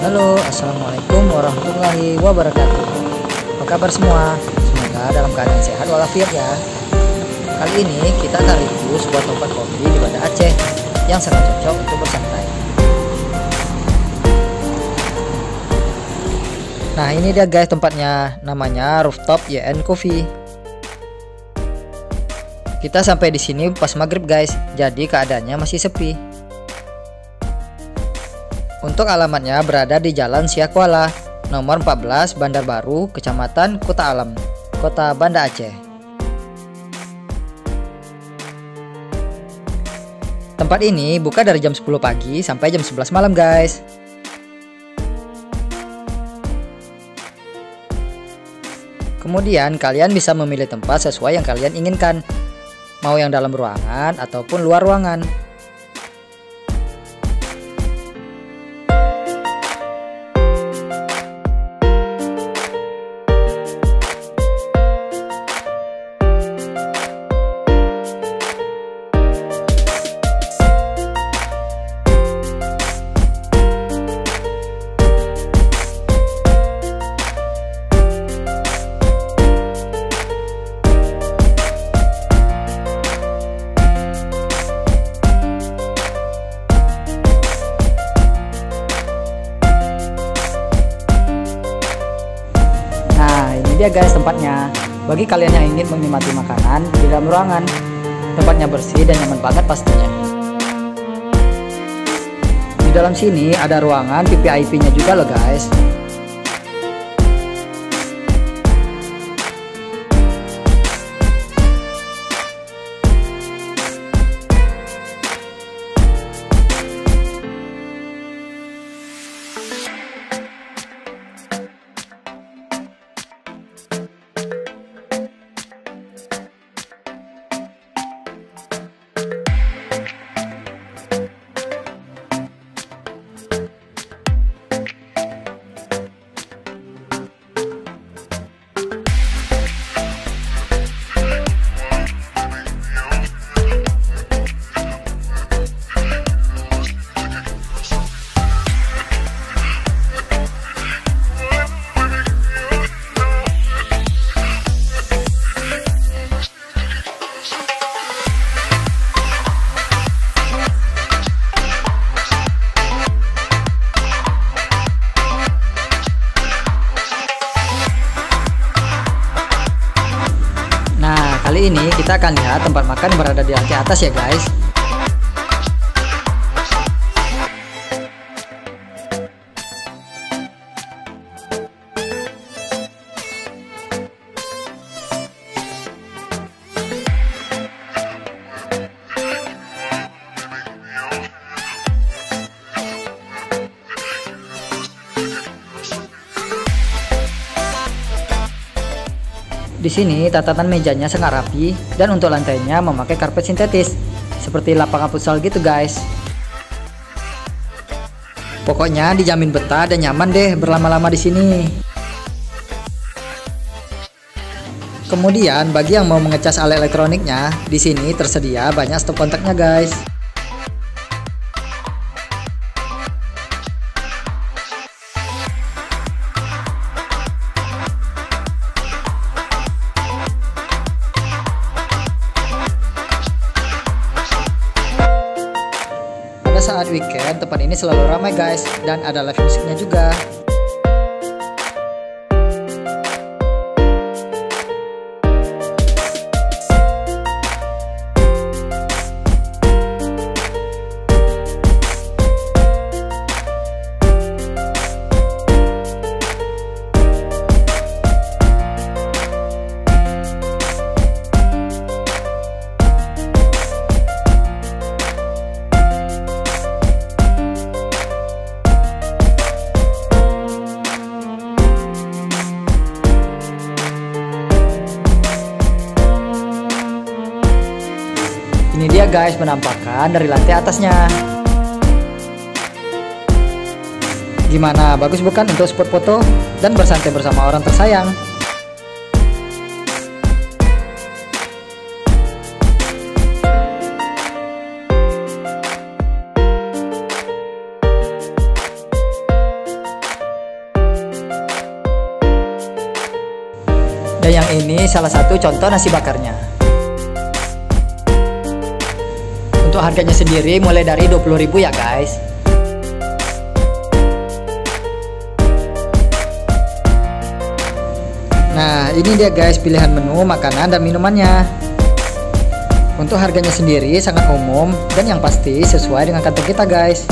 Halo, assalamualaikum warahmatullahi wabarakatuh. Apa kabar semua? Semoga dalam keadaan sehat walafiat ya. Kali ini kita akan review sebuah tempat kopi di Banda Aceh yang sangat cocok untuk bersantai. Nah, ini dia guys tempatnya, namanya Rooftop YN Coffee. Kita sampai di sini pas maghrib guys, jadi keadaannya masih sepi. Untuk alamatnya berada di Jalan Siakuala, nomor 14, Bandar Baru, Kecamatan Kota Alam, Kota Banda Aceh. Tempat ini buka dari jam 10 pagi sampai jam 11 malam guys. Kemudian kalian bisa memilih tempat sesuai yang kalian inginkan, mau yang dalam ruangan ataupun luar ruangan. Dia guys tempatnya, bagi kalian yang ingin menikmati makanan di dalam ruangan. Tempatnya bersih dan nyaman banget pastinya. Di dalam sini ada ruangan VVIP-nya juga loh guys. Kali ini kita akan lihat tempat makan yang berada di lantai atas ya guys. Di sini tatanan mejanya sangat rapi dan untuk lantainya memakai karpet sintetis seperti lapangan futsal gitu guys. Pokoknya dijamin betah dan nyaman deh berlama-lama di sini. Kemudian bagi yang mau mengecas alat elektroniknya, di sini tersedia banyak stok kontaknya guys. Saat weekend tempat ini selalu ramai guys, dan ada live musiknya juga. Ini dia guys penampakan dari lantai atasnya. Gimana, bagus bukan untuk spot foto dan bersantai bersama orang tersayang? Dan yang ini salah satu contoh nasi bakarnya. Untuk harganya sendiri mulai dari 20.000 ya guys. Nah, ini dia guys pilihan menu makanan dan minumannya. Untuk harganya sendiri sangat umum dan yang pasti sesuai dengan kantong kita guys.